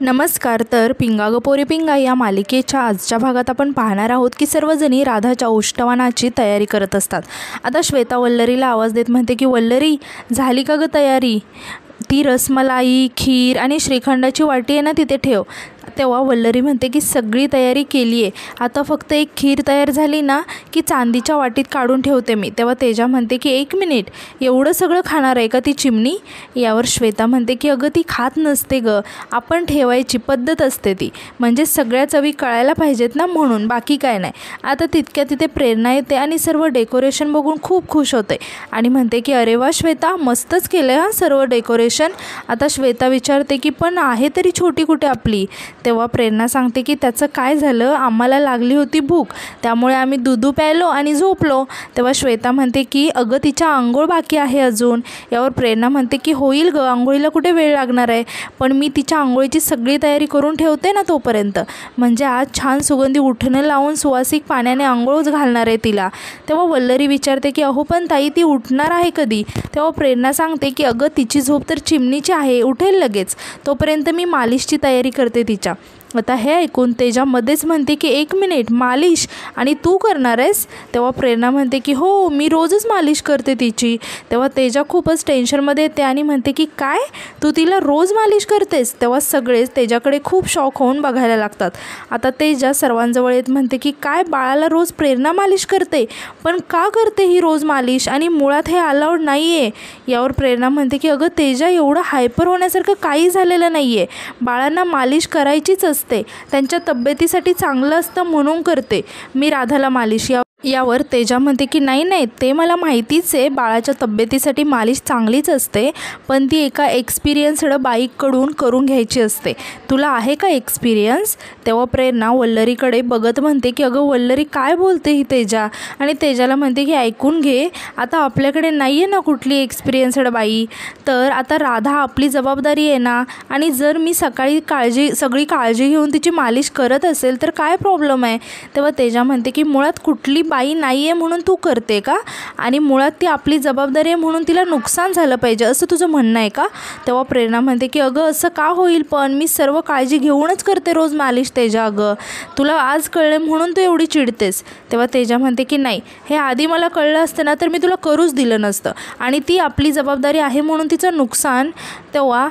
नमस्कार. तर पिंगा ग पोरी पिंगा या मालिकेच्या आजच्या भागात आपण पाहणार आहोत की सर्वजणी राधाच्या औष्णवानाची तयारी करत असतात. आता श्वेता वल्लरीला आवाज देत म्हणते की वल्लरी, झाली का ग तयारी? ती रसमलाई, खीर आणि श्रीखंडाची वाटी आहे ना तिथे ठेव. तेव्हा वल्लरी म्हणते की सगळी तयारी केली आहे, आता फक्त एक खीर तयार झाली ना की चांदीच्या वाटीत काढून ठेवते मी. तेव्हा तेजा म्हणते की एक मिनिट, एवढं सगळं खाणार आहे का ती चिमणी? यावर श्वेता म्हणते की अगं ती खात नसते ग, आपण ठेवायची पद्धत असते ती, म्हणजे सगळ्या चवी कळायला पाहिजेत ना म्हणून, बाकी काय नाही. आता तितक्या तिथे प्रेरणा येते आणि सर्व डेकोरेशन बघून खूप खुश होते आणि म्हणते की अरे वा श्वेता, मस्तच केलं आहे हां सर्व डेकोरेशन. आता श्वेता विचारते की पण आहे तरी छोटी कुठे आपली? तेव्हा प्रेरणा सांगते की त्याचं काय झालं, आम्हाला लागली होती भूक, त्यामुळे आम्ही दूध प्यायलो आणि झोपलो. तेव्हा श्वेता म्हणते की अगं तिच्या आंघोळ बाकी आहे अजून. यावर प्रेरणा म्हणते की होईल ग, आंघोळीला कुठे वेळ लागणार आहे, पण मी तिच्या आंघोळीची सगळी तयारी करून ठेवते ना तोपर्यंत, म्हणजे आज छान सुगंधी उठणं लावून सुवासिक पाण्याने आंघोळच घालणार आहे तिला. तेव्हा वल्लरी विचारते की अहो पण ताई ती उठणार आहे कधी? तेव्हा प्रेरणा सांगते की अगं तिची झोप तर चिमणीची आहे, उठेल लगेच, तोपर्यंत मी मालिशची तयारी करते तिच्या. आता हे ऐकून तेजा मध्येच म्हणते की एक मिनिट, मालिश आणि तू करणार आहेस? तेव्हा प्रेरणा म्हणते की हो, मी रोजच मालिश करते तिची. तेव्हा तेजा खूपच टेन्शनमध्ये येते आणि म्हणते की काय, तू तिला रोज मालिश करतेस? तेव्हा सगळेच तेजाकडे खूप शॉक होऊन बघायला लागतात. आता तेजा सर्वांजवळ येत म्हणते की काय, बाळाला रोज प्रेरणा मालिश करते, पण का करते ही रोज मालिश, आणि मुळात हे अलाउड नाही आहे. यावर प्रेरणा म्हणते की अगं तेजा, एवढं हायपर होण्यासारखं काही झालेलं नाही आहे, बाळांना मालिश करायचीच असते, त्यांच्या तब्येतीसाठी चांगलं असतं म्हणून करते मी राधाला मालिश. यावर तेजा म्हणते की नाही नाही, ते मला माहितीच आहे, बाळाच्या तब्येतीसाठी मालिश चांगलीच असते, पण ती एका एक्सपिरियन्स्ड बाईकडून करून घ्यायची असते, तुला आहे का एक्सपिरियन्स? तेव्हा प्रेरणा वल्लरीकडे बघत म्हणते की अगं वल्लरी काय बोलते ही तेजा, आणि तेजाला म्हणते की ऐकून घे, आता आपल्याकडे नाही आहे ना कुठली एक्सपिरियन्स्ड बाई, तर आता राधा आपली जबाबदारी आहे ना, आणि जर मी सगळी काळजी घेऊन तिची मालिश करत असेल तर काय प्रॉब्लेम आहे? तेव्हा तेजा म्हणते की मुळात कुठली बाई नाही आहे म्हणून तू करते का, आणि मुळात ती आपली जबाबदारी आहे म्हणून तिला नुकसान झालं पाहिजे असं तुझं म्हणणं आहे का? तेव्हा प्रेरणा म्हणते की अगं असं का होईल, पण मी सर्व काळजी घेऊनच करते रोज मालिश तेजा, अगं तुला आज कळले म्हणून तू एवढी चिडतेस. तेव्हा तेजा म्हणते की नाही, हे आधी मला कळलं असतं ना तर मी तुला करूच दिलं नसतं, आणि ती आपली जबाबदारी आहे म्हणून तिचं नुकसान. तेव्हा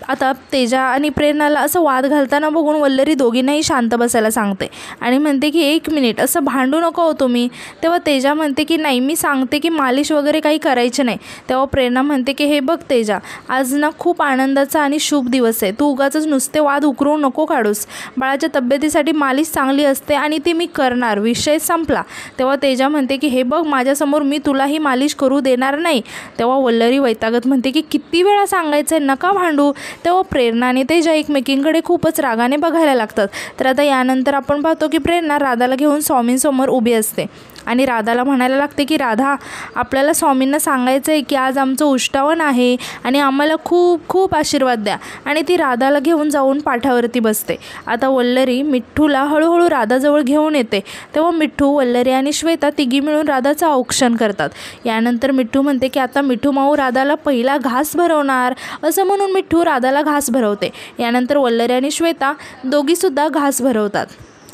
आता तेजा आणि प्रेरणाला असं वाद घालताना बघून वल्लरी दोघींनाही शांत बसायला सांगते आणि म्हणते की एक मिनिट, असं भांडू नको हो तुम्ही. तेव्हा तेजा म्हणते की नाही, मी सांगते की मालिश वगैरे काही करायचे नाही. तेव्हा प्रेरणा म्हणते की हे बघ तेजा, आज ना खूप आनंदाचा आणि शुभ दिवस आहे, तू उगाचच नुसते वाद उकरून नको काढूस, बाळाच्या तब्येतीसाठी मालिश चांगली असते आणि ती मी करणार, विषय संपला. तेव्हा तेजा म्हणते की हे बघ, माझ्यासमोर मी तुलाही मालिश करू देणार नाही. तेव्हा वल्लरी वैतागत म्हणते की किती वेळा सांगायचं आहे, नका भांडू. तेव्हा प्रेरणा आणि तेजा एकमेकींकडे खूपच रागाने बघायला लागतात. तर आता यानंतर आपण पाहतो की प्रेरणा राधाला घेऊन स्वामींसमोर उभी असते आणि राधाला म्हणायला लागते की राधा, आपल्याला स्वामींना सांगायचं आहे की आज आमचं उष्टावण आहे आणि आम्हाला खूप खूप आशीर्वाद द्या. आणि ती राधाला घेऊन जाऊन पाठावरती बसते. आता वल्लरी मिठ्ठूला हळूहळू राधाजवळ घेऊन येते. तेव्हा मिठ्ठू, वल्लरी आणि श्वेता तिघी मिळून राधाचं औक्षण करतात. यानंतर मिठ्ठू म्हणते की आता मिठ्ठू माऊ राधाला पहिला घास भरवणार, असं म्हणून मिठ्ठू राधाला घास भरवते. यानंतर वल्लरी आणि श्वेता दोघीसुद्धा घास भरवतात.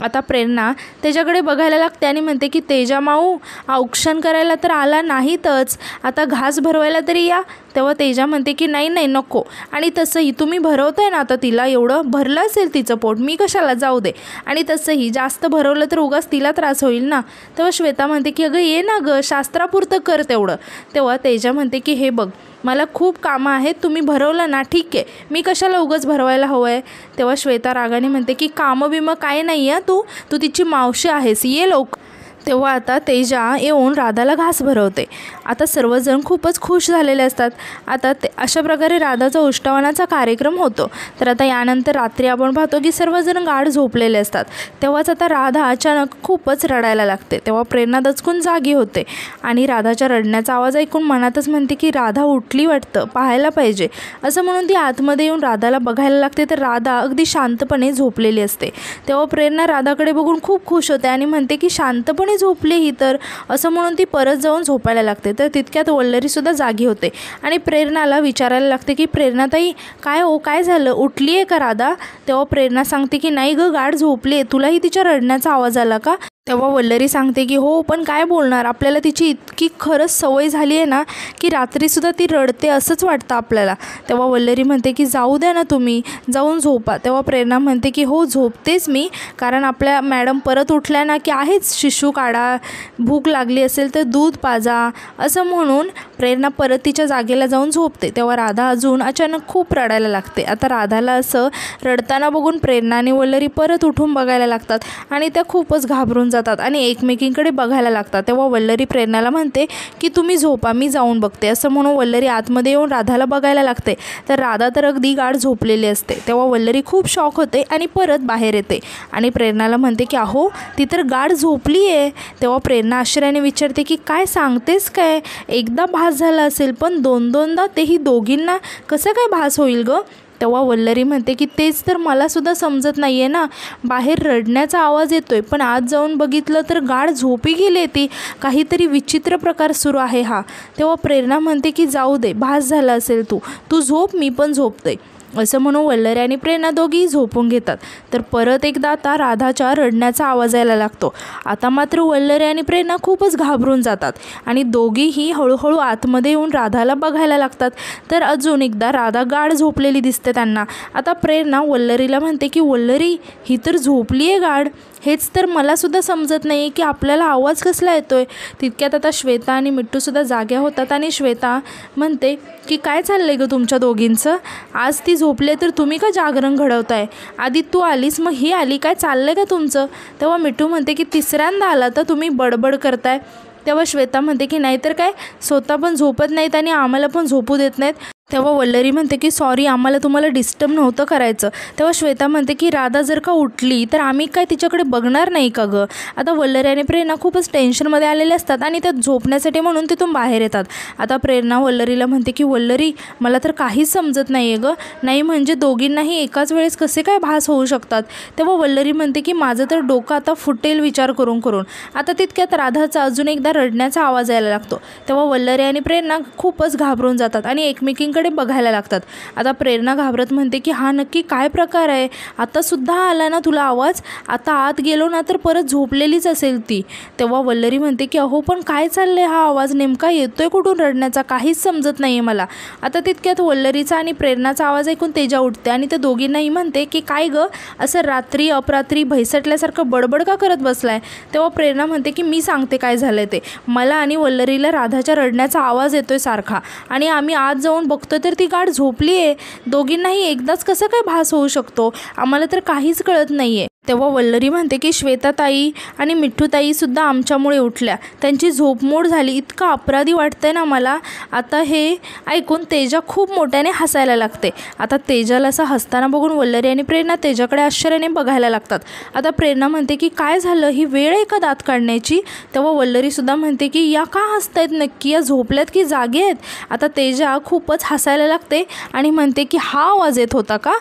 आता प्रेरणा त्याच्याकडे बघायला लागते आणि म्हणते की तेजा माऊ, औक्षण करायला तर आला नाहीतच, आता घास भरवायला तरी या. तेव्हा तेजा म्हणते की नाही नाही नको, आणि तसंही तुम्ही भरवताय ना, आता तिला एवढं भरलं असेल तिचं पोट, मी कशाला जाऊ दे, आणि तसंही जास्त भरवलं तर उगाच तिला त्रास होईल ना. तेव्हा श्वेता म्हणते की अगं ये ना गं, शास्त्रापुरतं कर तेवढं. तेव्हा तेजा म्हणते की हे बघ, मला खूप कामं आहेत, तुम्ही भरवलं ना ठीक आहे, मी कशाला उगाच भरवायला हवं आहे. तेव्हा श्वेता रागाने म्हणते की कामं बिमं काय नाही आहे, तू तिची मावशी आहेस, ये लवकर. तेव्हा आता तेजा येऊन राधाला घास भरवते. आता सर्वजण खूपच खुश झालेले असतात. आता अशा प्रकारे राधाचा उष्टावणाचा कार्यक्रम होतो. तर आता यानंतर रात्री आपण पाहतो की सर्वजण गाढ झोपलेले असतात. तेव्हाच आता राधा अचानक खूपच रडायला लागते. तेव्हा प्रेरणा दचकून जागी होते आणि राधाच्या रडण्याचा आवाज ऐकून मनातच म्हणते की राधा उठली वाटतं, पाहायला पाहिजे, असं म्हणून ती आतमध्ये येऊन राधाला बघायला लागते. तर राधा अगदी शांतपणे झोपलेली असते. तेव्हा प्रेरणा राधाकडे बघून खूप खुश होते आणि म्हणते की शांतपणे झोपली ही तर, असं म्हणून ती परत जाऊन झोपायला लागते. तर तितक्यात वल्लरीसुद्धा जागी होते आणि प्रेरणाला विचारायला लागते की प्रेरणाताई काय हो, काय झालं, उठली आहे का राधा? तेव्हा प्रेरणा सांगते की नाही गं, गाढ झोपली आहे. तुलाही तिच्या रडण्याचा आवाज आला का? तेव्हा वल्लरी सांगते की हो, पण काय बोलणार, आपल्याला तिची इतकी खरंच सवय झाली आहे ना की रात्रीसुद्धा ती रडते असंच वाटतं आपल्याला. तेव्हा वल्लरी म्हणते की जाऊ द्या ना, तुम्ही जाऊन झोपा. तेव्हा प्रेरणा म्हणते की हो, झोपतेच मी, कारण आपल्या मॅडम परत उठल्या ना की आहेच शिशू काढा, भूक लागली असेल तर दूध पाजा, असं म्हणून प्रेरणा परत तिच्या जागेला जाऊन झोपते. तेव्हा राधा अजून अचानक खूप रडायला लागते. आता राधाला असं रडताना बघून प्रेरणा आणि वल्लरी परत उठून बघायला लागतात आणि त्या खूपच घाबरून जातात आणि एकमेकींकडे बघायला लागतात. तेव्हा वल्लरी प्रेरणाला म्हणते की तुम्ही झोपा, मी जाऊन बघते. असं म्हणून वल्लरी आतमध्ये येऊन राधाला बघायला लागते. तर राधा तर अगदी गाढ झोपलेली असते. तेव्हा वल्लरी खूप शॉक होते आणि परत बाहेर येते आणि प्रेरणाला म्हणते की अहो, ती तर गाढ झोपली आहे. तेव्हा प्रेरणा आश्चर्याने विचारते की काय सांगतेस काय, एकदा भास झाला असेल पण दोनदा, तेही दोघींना कसं काय भास होईल गं? तेव्हा वल्लरी म्हणते की तेच तर मलासुद्धा समजत नाही आहे ना, बाहेर रडण्याचा आवाज येतोय पण आत जाऊन बघितलं तर गाढ झोपी गेली ती, काहीतरी विचित्र प्रकार सुरू आहे हा. तेव्हा प्रेरणा म्हणते की जाऊ दे, भास झाला असेल, तू झोप, मी पण झोपते. असं म्हणून वल्लरी आणि प्रेरणा दोघीही झोपून घेतात. तर परत एकदा आता राधाच्या रडण्याचा आवाज यायला लागतो. आता मात्र वल्लरी आणि प्रेरणा खूपच घाबरून जातात आणि दोघीही हळूहळू आतमध्ये येऊन राधाला बघायला लागतात. तर अजून एकदा राधा गाढ झोपलेली दिसते त्यांना. आता प्रेरणा वल्लरीला म्हणते की वल्लरी, ही तर झोपली आहे गाढ, हेच तर मलासुद्धा समजत नाही आहे की आपल्याला आवाज कसला येतो आहे. तितक्यात आता श्वेता आणि मिट्टूसुद्धा जाग्या होतात आणि श्वेता म्हणते की काय चाललं आहे गं तुमच्या दोघींचं, आज ती झोपले तर तुम्ही का जागरण घडवताय? आधी तू आलीस, मग ही आली, काय चाललं आहे का तुमचं? तेव्हा मिट्टू म्हणते की तिसऱ्यांदा आला तर तुम्ही बडबड करताय. तेव्हा श्वेता म्हणते की नाहीतर काय, स्वतः पण झोपत नाहीत आणि आम्हाला पण झोपू देत नाहीत. तेव्हा वल्लरी म्हणते की सॉरी, आम्हाला तुम्हाला डिस्टर्ब नव्हतं करायचं. तेव्हा श्वेता म्हणते की राधा जर का उठली तर आम्ही काय तिच्याकडे बघणार नाही का गं? आता वल्लरी आणि प्रेरणा खूपच टेन्शनमध्ये आलेले असतात आणि त्या झोपण्यासाठी म्हणून तिथून बाहेर येतात. आता प्रेरणा वल्लरीला म्हणते की वल्लरी, मला तर काहीच समजत नाही आहे गं, नाही म्हणजे दोघींनाही एकाच वेळेस कसे काय भास होऊ शकतात? तेव्हा वल्लरी म्हणते की माझं तर डोकं आता फुटेल विचार करून करून. आता तितक्यात राधाचा अजून एकदा रडण्याचा आवाज यायला लागतो. तेव्हा वल्लरी आणि प्रेरणा खूपच घाबरून जातात आणि एकमेकींकडे बघायला लागतात. आता प्रेरणा घाबरत म्हणते की हा नक्की काय प्रकार आहे, आता सुद्धा आला ना तुला आवाज, आता आत गेलो ना तर परत झोपलेलीच असेल ती. तेव्हा वल्लरी म्हणते की अहो पण काय चाललंय, हा आवाज नेमका येतोय कुठून रडण्याचा, काहीच समजत नाहीये मला. आता तितक्यात वल्लरीचा आणि प्रेरणाचा आवाज ऐकून तेजा उठते आणि त्या दोघींनाही म्हणते की काय गं, असं रात्री अपरात्री भैसटल्यासारखं बडबड का करत बसलाय? तेव्हा प्रेरणा म्हणते की मी सांगते काय झालंय ते, मला आणि वल्लरीला राधाच्या रडण्याचा आवाज येतोय सारखा आणि आम्ही आत जाऊन बघतो तर ती गाढ झोपली आहे. दोघींनाही एकदाच कसं काय भास होऊ शकतो, आम्हाला तर काहीच कळत नाहीये. तेव्हा वल्लरी म्हणते की श्वेताताई आणि मिठ्ठूताईसुद्धा आमच्यामुळे उठल्या, त्यांची झोपमोड झाली, इतकं अपराधी वाटतंय ना मला. आता हे ऐकून तेजा खूप मोठ्याने हसायला लागते. आता तेजाला असं हसताना बघून वल्लरी आणि प्रेरणा तेजाकडे आश्चर्याने बघायला लागतात. आता प्रेरणा म्हणते की काय झालं, ही वेळ आहे का दात काढण्याची? तेव्हा वल्लरीसुद्धा म्हणते की या का हसतायत नक्की, या झोपल्यात की जागे आहेत? आता तेजा खूपच हसायला लागते आणि म्हणते की हा आवाज येत होता का,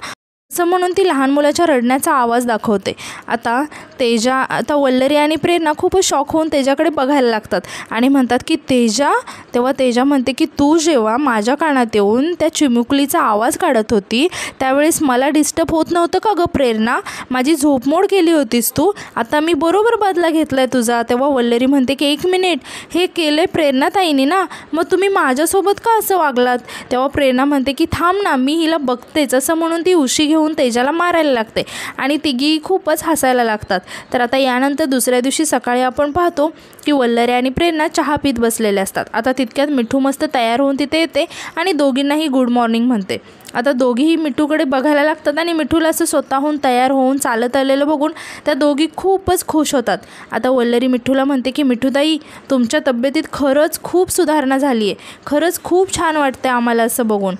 असं म्हणून ती लहान मुलाच्या रडण्याचा आवाज दाखवते. आता वल्लरी आणि प्रेरणा खूपच शॉक होऊन तेजाकडे बघायला लागतात आणि म्हणतात की तेजा. तेव्हा तेजा म्हणते की तू जेव्हा माझ्या कानात येऊन त्या चिमुकलीचा आवाज काढत होती त्यावेळेस मला डिस्टर्ब होत नव्हतं का गं प्रेरणा, माझी झोपमोड केली होतीस तू, आता मी बरोबर बदला घेतलाय तुझा. तेव्हा वल्लरी म्हणते की एक मिनिट, हे केले प्रेरणाताईंनी ना, मग तुम्ही माझ्यासोबत का असं वागलात? तेव्हा प्रेरणा म्हणते की थांब ना, मी हिला बघतेच, असं म्हणून ती उशी घेऊन तेजाला मारायला लागते आणि तिघी खूपच हसायला लागतात. तर आता यानंतर दुसऱ्या दिवशी सकाळी आपण पाहतो की वल्लरी आणि प्रेरणा चहा पीत बसलेले असतात. आता तितक्यात मिठू मस्त तयार होऊन तिथे येते आणि दोघींनाही गुड मॉर्निंग म्हणते. आता दोघीही मिठूकडे बघायला लागतात आणि मिठूला असं स्वतःहून तयार होऊन चालत आलेलं बघून त्या दोघी खूपच खुश होतात. आता वल्लरी मिठूला म्हणते की मिठूताई, तुमच्या तब्येतीत खरंच खूप सुधारणा झाली आहे, खरंच खूप छान वाटतं आम्हाला असं बघून.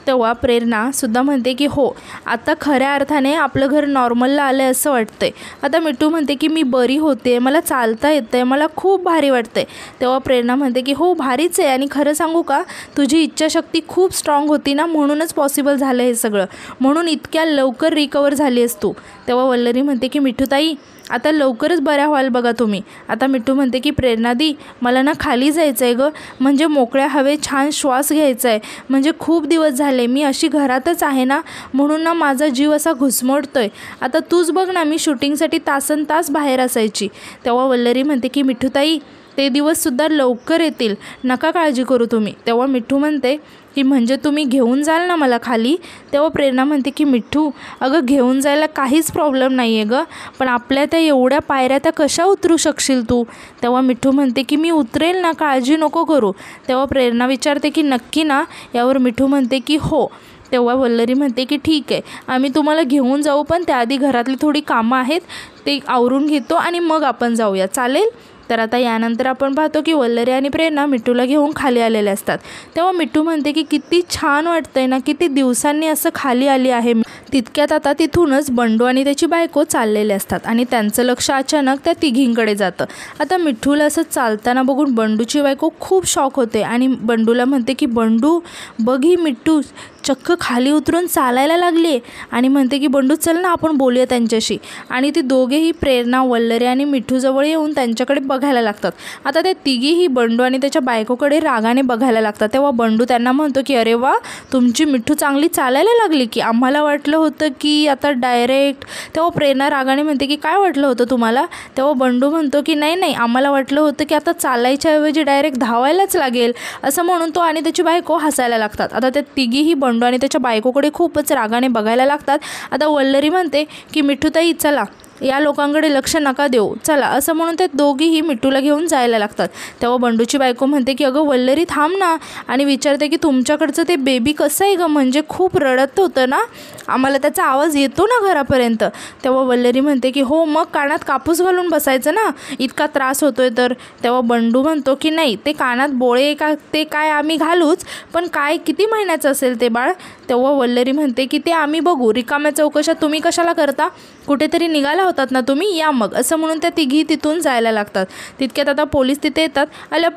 तेव्हा प्रेरणासुद्धा म्हणते की हो, आता खऱ्या अर्थाने आपलं घर नॉर्मलला आलं आहे असं वाटतंय. आता मिठू म्हणते की मी बरी होते, मला चालता येतं आहे, मला खूप भारी वाटतं आहे. तेव्हा प्रेरणा म्हणते की हो भारीच आहे, आणि खरं सांगू का, तुझी इच्छाशक्ती खूप स्ट्रॉंग होती ना, म्हणूनच पॉसिबल झालं हे सगळं, म्हणून इतक्या लवकर रिकवर झाली आहेस तू. तेव्हा वल्लरी म्हणते की मिठूताई, आता लवकरच बऱ्या व्हाल बघा तुम्ही. आता मिठू म्हणते की प्रेरणादी मला ना खाली जायचं आहे गं, म्हणजे मोकळ्या हवेत छान श्वास घ्यायचा आहे. म्हणजे खूप दिवस झाले मी अशी घरातच आहे ना, म्हणून ना माझा जीव असा घुसमटतोय. आता तूच बघ ना, मी शूटिंगसाठी तासनतास बाहेर असायची. तेव्हा वल्लरी म्हणते की मिठूताई ते दिवससुद्धा लवकर येतील, नका काळजी करू तुम्ही. तेव्हा मिठू म्हणते की म्हणजे तुम्ही घेऊन जाल ना मला खाली. तेव्हा प्रेरणा म्हणते की मिठू अगं घेऊन जायला काहीच प्रॉब्लेम नाही आहे गं, पण आपल्या त्या एवढ्या पायऱ्या त्या कशा उतरू शकशील तू. तेव्हा मिठू म्हणते की मी उतरेल ना, काळजी नको करू. तेव्हा प्रेरणा विचारते की नक्की ना. यावर मिठू म्हणते की हो. तेव्हा वल्लरी म्हणते की ठीक आहे, आम्ही तुम्हाला घेऊन जाऊ, पण त्याआधी घरातली थोडी कामं आहेत ते आवरून घेतो आणि मग आपण जाऊया, चालेल. तर आता यानंतर आपण पाहतो की वल्लरी आणि प्रेरणा मिठूला घेऊन खाली आलेले असतात. तेव्हा मिठू म्हणते की किती छान वाटतंय ना, किती दिवसांनी असं खाली आली आहे. तितक्यात आता तिथूनच बंडू आणि त्याची बायको चाललेले असतात आणि त्यांचं लक्ष अचानक त्या तिघींकडे जातं. आता मिठूला असं चालताना बघून बंडूची बायको खूप शॉक होते आणि बंडूला म्हणते की बंडू बघ, ही मिठू चक्क खाली उतरून चालायला लागली आहे. आणि म्हणते की बंडू चल ना आपण बोलूया त्यांच्याशी. आणि ती दोघेही प्रेरणा, वल्लरी आणि मिठूजवळ येऊन त्यांच्याकडे बघायला लागतात. आता ते तिघीही बंडू आणि त्याच्या बायकोकडे रागाने बघायला लागतात. तेव्हा बंडू त्यांना म्हणतो की अरे वा, तुमची मिठू चांगली चालायला लागली की, आम्हाला वाटलं होतं की आता डायरेक्ट. तेव्हा प्रेरणा रागाने म्हणते की काय वाटलं होतं तुम्हाला. तेव्हा बंडू म्हणतो की नाही, आम्हाला वाटलं होतं की आता चालायच्या ऐवजी डायरेक्ट धावायलाच लागेल, असं म्हणून तो आणि त्याची बायको हसायला लागतात. आता त्या तिघीही बंडू आणि त्याच्या बायकोकडे खूपच रागाने बघायला लागतात. आता वल्लरी म्हणते की मिठूताई चला, या लोकांकडे लक्ष नका देऊ, चला, असं म्हणून ते दोघीही मिठूला घेऊन जायला लागतात. तेव्हा बंडूची बायको म्हणते की अगं वल्लरी थांब ना, आणि विचारते की तुमच्याकडचं ते बेबी कसं आहे गं, म्हणजे खूप रडत होतं ना, आम्हाला त्याचा आवाज येतो ना घरापर्यंत. तेव्हा वल्लरी म्हणते की हो, मग कानात कापूस घालून बसायचं ना, इतका त्रास होतोय तर. तेव्हा बंडू म्हणतो की नाही, ते कानात बोळे का ते काय आम्ही घालूच, पण काय किती महिन्याचं असेल ते बाळ. तेव्हा वल्लरी म्हणते की ते आम्ही बघू, रिकाम्या चौकशा तुम्ही कशाला करता, कुठेतरी निघाला होतात ना तुम्ही, या मग, असं म्हणून त्या तिघी तिथून जायला लागतात. तितक्यात आता पोलीस तिथे येतात.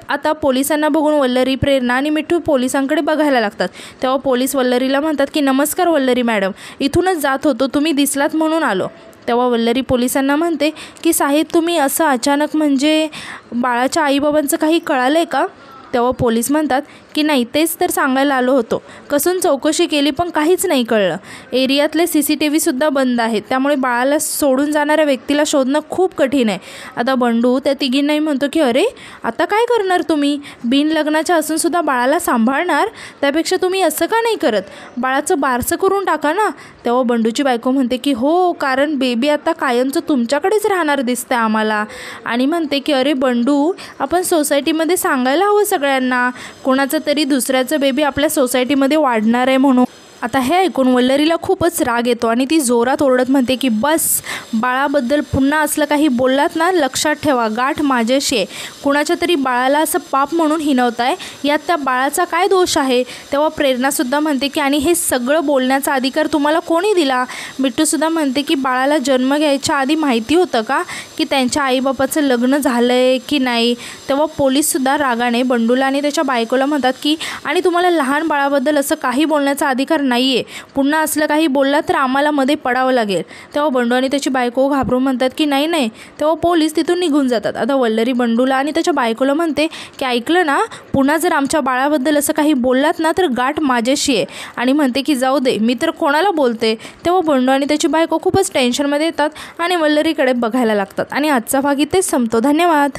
आता पोलिसांना बघून वल्लरी, प्रेरणा आणि मिठू पोलिसांकडे बघायला लागतात. तेव्हा पोलीस वल्लरीला म्हणतात की नमस्कार वल्लरी मॅडम, इथूनच जात होतो, तुम्ही दिसलात म्हणून आलो. तेव्हा वल्लरी पोलिसांना म्हणते की साहेब तुम्ही असं अचानक, म्हणजे बाळाच्या आईबाबांचं काही कळालं आहे का. तेव्हा पोलीस म्हणतात की नाही, तेच तर सांगायला आलो होतो, कसून चौकशी केली पण काहीच नाही कळलं. एरियातले CCTVसुद्धा बंद आहेत, त्यामुळे बाळाला सोडून जाणाऱ्या व्यक्तीला शोधणं खूप कठीण आहे. आता बंडू त्या तिघींनाही म्हणतो की अरे आता काय करणार तुम्ही, बिन लग्नाच्या असूनसुद्धा बाळाला सांभाळणार, त्यापेक्षा तुम्ही असं का नाही करत, बाळाचं बारसं करून टाका ना. तेव्हा बंडूची बायको म्हणते की हो, कारण बेबी आता कायमचं तुमच्याकडेच राहणार दिसतंय आम्हाला. आणि म्हणते की अरे बंडू, आपण सोसायटीमध्ये सांगायला हवं सगळ्यांना, कोणाचं तरी दुसऱ्याचं बेबी आपल्या सोसायटीमध्ये वाढणार आहे म्हणून. आता हे ऐकून वल्लरीला खूपच राग येतो आणि ती जोरात ओरडत म्हणते की बस, बाळाबद्दल पुन्हा असलं काही बोललात ना, लक्षात ठेवा, गाठ माझ्याशी आहे. कुणाच्या तरी बाळाला असं पाप म्हणून हिणवताय, यात त्या बाळाचा काय दोष आहे. तेव्हा प्रेरणासुद्धा म्हणते की आणि हे सगळं बोलण्याचा अधिकार तुम्हाला कोणी दिला. मिठूसुद्धा म्हणते की बाळाला जन्म घ्यायच्या आधी माहिती होतं का की त्यांच्या आईबापाचं लग्न झालं आहे की नाही. तेव्हा पोलीससुद्धा रागाने बंडूला आणि त्याच्या बायकोला म्हणतात की आणि तुम्हाला लहान बाळाबद्दल असं काही बोलण्याचा अधिकार नाही आहे, पुन्हा असलं काही बोलला तर आम्हाला मध्ये पडावं लागेल. तेव्हा बंडू आणि त्याची बायको घाबरून म्हणतात की नाही. तेव्हा पोलीस तिथून निघून जातात. आता वल्लरी बंडूला आणि त्याच्या बायकोला म्हणते की ऐकलं ना, पुन्हा जर आमच्या बाळाबद्दल असं काही बोललात ना तर गाठ माझ्याशी आहे. आणि म्हणते की जाऊ दे, मी तर कोणाला बोलते. तेव्हा बंडू आणि त्याची बायको खूपच टेन्शनमध्ये येतात आणि वल्लरीकडे बघायला लागतात. आणि आजचा भाग इथेच संपतो. धन्यवाद.